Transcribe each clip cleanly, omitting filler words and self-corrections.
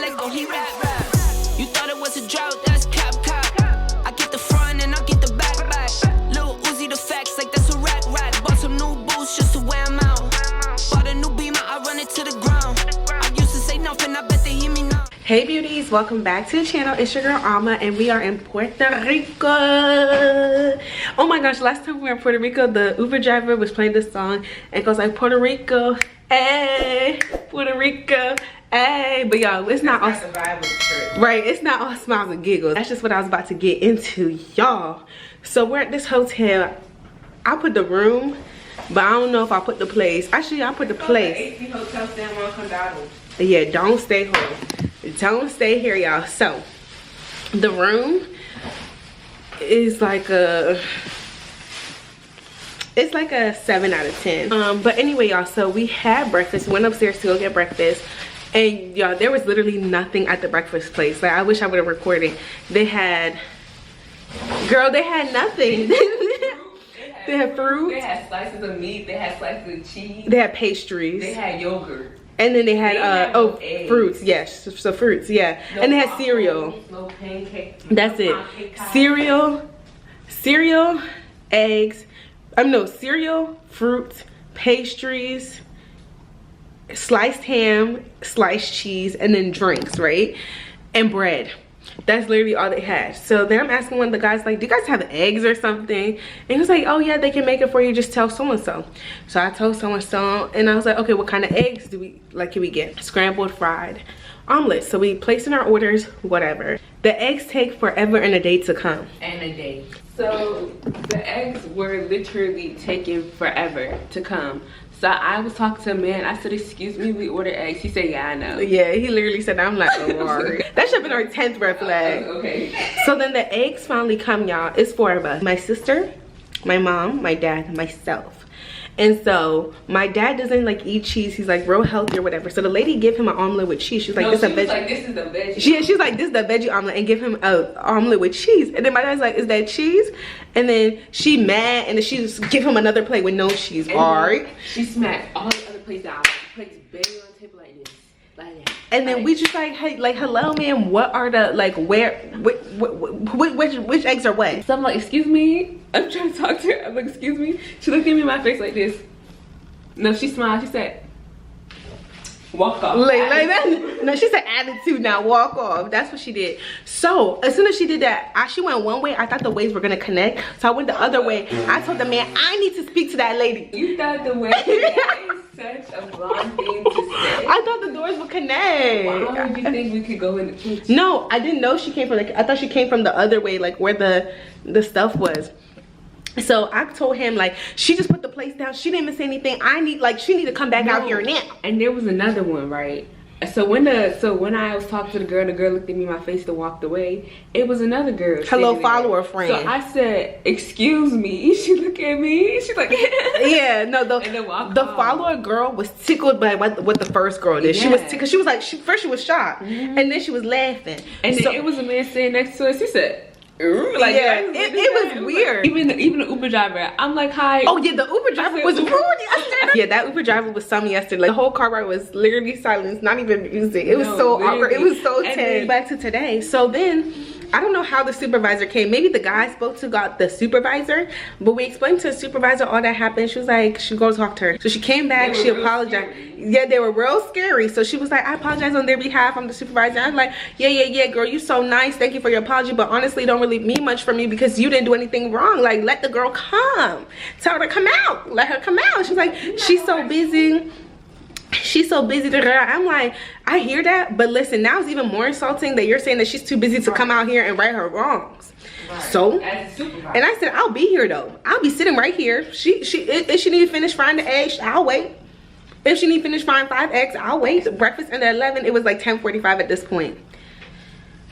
let go, he rap. You thought it was a drought, that's cap. I get the front and I get the back. Lil Uzi the facts like that's a rat. Bought some new boots just to wear them out. Bought a new Beamer, I run it to the ground. I used to say nothing, I bet they hear me now. Hey beauties, welcome back to the channel. It's your girl Alma and we are in Puerto Rico. Oh my gosh, last time we were in Puerto Rico, the Uber driver was playing this song and it goes like Puerto Rico, hey, Puerto Rico, hey. But y'all, it's not all right, it's not all smiles and giggles. That's just what I was about to get into, y'all. So we're at this hotel. I put the room, but I don't know if I put the place. Actually, I put the place. AC Hotel San Juan Condado. Yeah, don't stay home. Don't stay here, y'all. So the room is like a 7 out of 10. But anyway, y'all, so we had breakfast, went upstairs to go get breakfast, and y'all, there was literally nothing at the breakfast place. Like, I wish I would have recorded. They had nothing. They had fruit. They had slices of meat. They had slices of cheese. They had pastries. They had yogurt. And then they had no fruits, yes. So fruits, yeah. No, and they had cereal. No pancakes. That's it. Cereal, eggs. Cereal, fruits, pastries, sliced ham, sliced cheese, and then drinks, right? And bread. That's literally all they had. So then I'm asking one of the guys, like, do you guys have eggs or something? And he was like, oh yeah, they can make it for you, just tell so-and-so. So I told so-and-so, and I was like, okay, what kind of eggs can we get? Scrambled, fried, omelets. So we placed in our orders, whatever. The eggs take forever and a day to come. And a day. So the eggs were literally taking forever to come. So I was talking to a man. I said, excuse me, we ordered eggs. He said, yeah, I know. Yeah, he literally said that. I'm like, oh, Lord. That should have been our 10th red flag. Okay. So then the eggs finally come, y'all. It's 4 of us. My sister, my mom, my dad, and myself. And so my dad doesn't like eat cheese. He's like real healthy or whatever. So the lady gave him an omelet with cheese. She's like, this is a veggie. Like, this is the veggie. She's like, this is the veggie omelet, and give him a omelet with cheese. And then my dad's like, is that cheese? And then she mad, and then she just give him another plate with no cheese. Alright. She smacked all the other plates out. The plates banging on the table like this. Like that. And then we just like, hey, like, hello, man. What are the which eggs are what? So I'm like, excuse me. I'm trying to talk to her. I'm like, excuse me. She looked at me in my face like this. No, she smiled. She said, walk off. Like that. No, she said attitude. Now walk off. That's what she did. So as soon as she did that, she went one way. I thought the ways were gonna connect, so I went the other way. I told the man, I need to speak to that lady. You thought the way is such a blonde thing to say. I thought the doors would connect. Why would you think we could go in the kitchen? No, I didn't know she came from I thought she came from the other way, like where the stuff was. So I told him, like, she just put the place down. She didn't even say anything. She need to come back out here now. And there was another one, right? So when I was talking to the girl looked at me in my face and walked away. It was another girl. Hello, follower friend. So I said, excuse me. She looked at me. She's like, yeah, no, the follower girl was tickled by what the first girl did. Yeah. She was tickled. She was like, first she was shocked, and then she was laughing. And then it was a man sitting next to us. He said, like, yeah, it was weird. Even the Uber driver, I'm like, hi. Oh yeah, the Uber driver was rude yesterday. Yeah, that Uber driver was something yesterday. Like, the whole car ride was literally silence, not even music. It was so awkward. It was so tense. Back to today. So then, I don't know how the supervisor came. Maybe the guy I spoke to got the supervisor, but we explained to the supervisor all that happened. She was like, she go talk to her. So she came back, she apologized. Yeah, they were real scary. So she was like, I apologize on their behalf. I'm the supervisor. I was like, yeah, girl, you so nice. Thank you for your apology, but honestly, don't really mean much from you because you didn't do anything wrong. Like, let the girl come. Tell her to come out. Let her come out. She's like, she's so busy. She's so busy to her. I'm like, I hear that, but listen, now it's even more insulting that you're saying that she's too busy to come out here and right her wrongs. Right. So, and I said, I'll be here though. I'll be sitting right here. If she need to finish frying the eggs, I'll wait. If she need to finish frying 5 eggs, I'll wait. Breakfast ended at 11. It was like 10:45 at this point.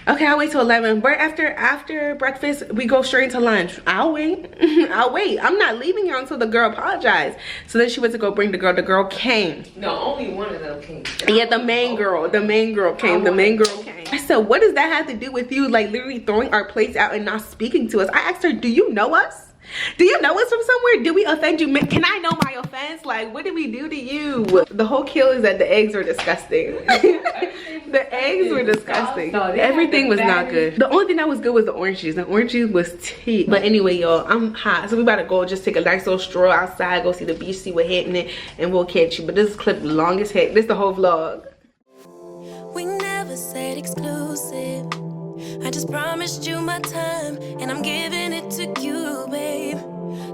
Okay, I'll wait till 11. Right after breakfast, we go straight into lunch. I'll wait. I'll wait. I'm not leaving here until the girl apologized. So then she went to go bring the girl. The girl came. No, only one of them came. Yeah, the main girl. The main girl came. The main girl came. I said, what does that have to do with you, like, literally throwing our plates out and not speaking to us? I asked her, do you know us? Do you know us from somewhere? Did we offend you? Can I know my offense? Like, what did we do to you? The whole kill is that the eggs were disgusting. The eggs were disgusting. No, everything was not good. The only thing that was good was the orange juice. The orange juice was tea. But anyway, y'all, I'm hot. So we about to go just take a nice little stroll outside, go see the beach, see what's happening, and we'll catch you. But this clip long as heck. This is the whole vlog. We never said exclusive. I just promised you my time, and I'm giving it to you, babe.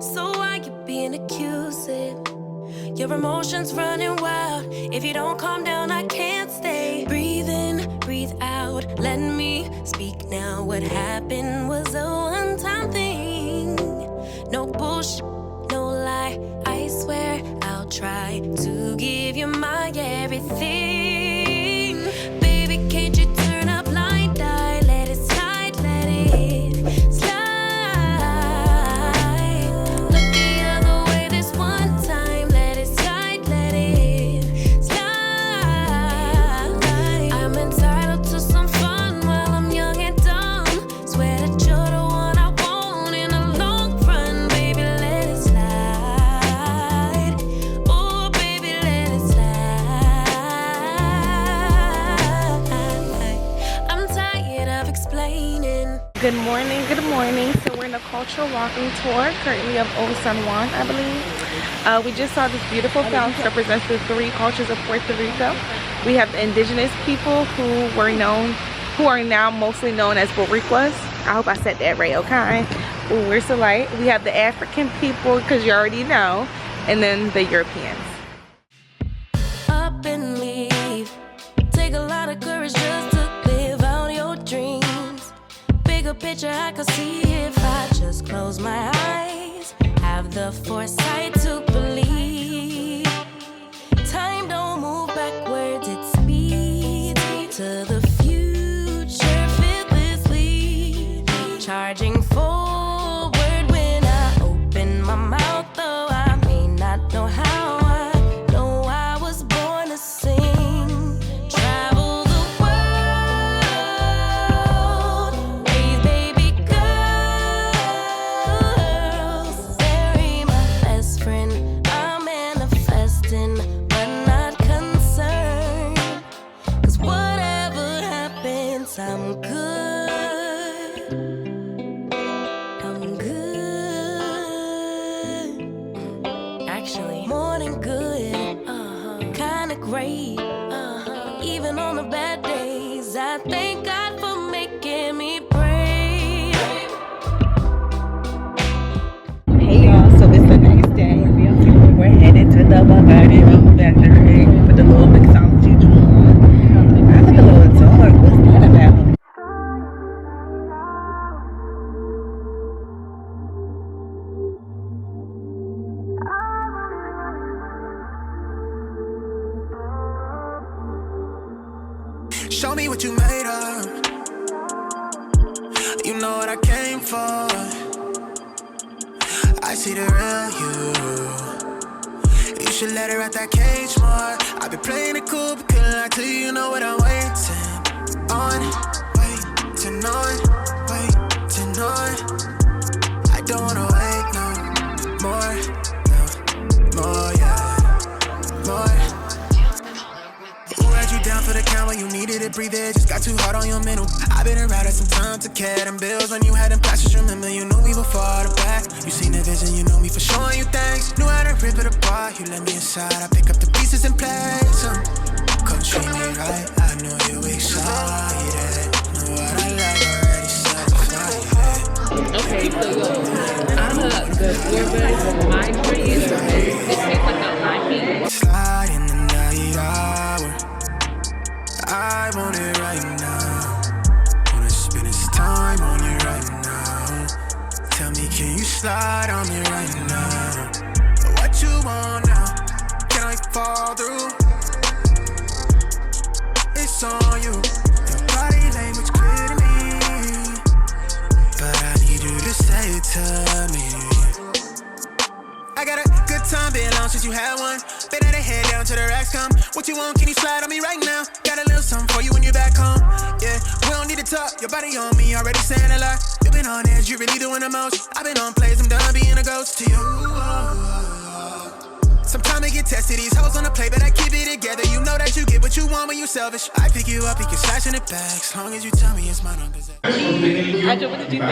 So why you being accusive? Your emotions running wild. If you don't calm down, I can't stay. Breathe in, breathe out. Let me speak now. What happened was a one-time thing. No bullshit, no lie. I swear I'll try to give you my everything. Baby, can't you turn up blind eye? Let it slide, let it slide. Look the other way this one time. Let it slide, let it slide. I'm entitled to some fun while I'm young and dumb. Swear that you're the one I want in the long run. Baby, let it slide. Oh, baby, let it slide. I'm tired of explaining. Good morning, good morning. So we're in a cultural walking tour currently of Old San Juan, I believe. We just saw this beautiful fountain that represents the 3 cultures of Puerto Rico. We have the indigenous people who are now mostly known as Boricuas. I hope I said that right, okay? Ooh, we're so light. We have the African people, because you already know, and then the Europeans. Up and leave. Take a lot of courage just to live out your dreams. Bigger picture I could see if I just close my eyes. Have the foresight to believe. Time don't move backwards, it speeds to the future fearlessly. Charging forward when I open my mouth, though I may not know how. I know I was born to sing. Travel the world, raise baby girls. Bury my best friend, I'm manifesting, but not concerned. 'Cause whatever happens, I'm good. I'm good. Actually, more than good. Kinda great. Even on the bad days, I thank God for making me brave. Hey y'all, so it's the next day. We're headed to the Bacardi factory with the little mixology joint. I look a little dark. What's that about? Show me what you made of. You know what I came for. I see the real you. You should let her out that cage more. I've been playing it cool, but couldn't lie to you. You know what I'm waiting on. Waiting on. Waiting on. I don't wanna wait no more. No more, yeah. More. Who had you down for the count when you needed it? Breathe it, just got too hard on your mental. I've been around at some time to care them bills. When you had them passions, remember you knew me before the back. You seen the vision, you know me for showing you things. Knew how to rip it apart, you let me inside. I pick up the pieces and place them. Come treat me right, I know you excited. Know what I like already satisfied. Okay, so I'm the Gorba's migraine is it tastes like a lime. Slide in the night hour, I want it right now. Wanna spend this time on you right now. Tell me, can you slide on me right now? What you want now? Can I fall through? It's on you. Your body language clear to me, but I need you to say it to me. I got a good time, been long since you had one. Better to head down to the racks come. What you want, can you slide on me right now? Got a little something for you when you're back home. Yeah, we don't need to talk, your body on me, already saying a lot. You've been on edge, you really doing the most. I've been on plays, I'm done being a ghost to you. Sometimes I get tested, these hoes on the play, but I keep it together. You know that you get what you want when you selfish. I pick you up, you can slash in it back, as long as you tell me it's mine on possession. What did you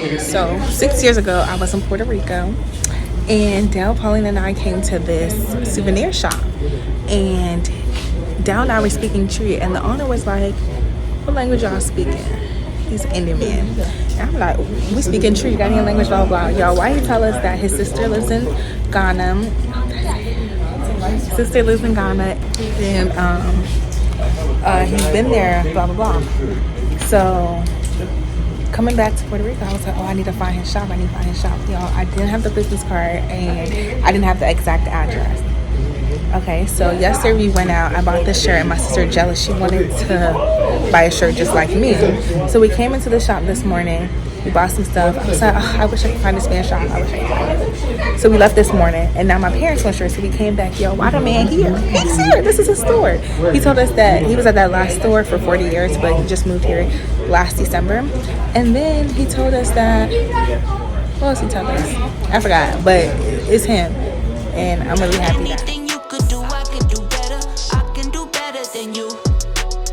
think? So 6 years ago, I was in Puerto Rico, and Dale, Pauline, and I came to this souvenir shop, and Dale and I were speaking Tree, and the owner was like, "What language y'all speaking?" He's an Indian man. And I'm like, "We speak in Tree, you got any language, blah, blah, blah." Y'all, why he tell us that his sister lives in Ghana? His sister lives in Ghana, and he's been there, blah, blah, blah. So coming back to Puerto Rico, I was like, "Oh, I need to find his shop. I need to find his shop." Y'all, I didn't have the business card, and I didn't have the exact address. Okay, so yesterday we went out. I bought this shirt, and my sister, jealous, she wanted to buy a shirt just like me. So we came into the shop this morning. We bought some stuff. I was like, "Oh, I wish I could find this man's shop. I wish I could find it." So we left this morning, and now my parents went short. So we came back. Yo, why the man here? He's here. This is his store. He told us that he was at that last store for 40 years, but he just moved here last December. And then he told us that, what else he told us? I forgot, but it's him, and I'm really happy that.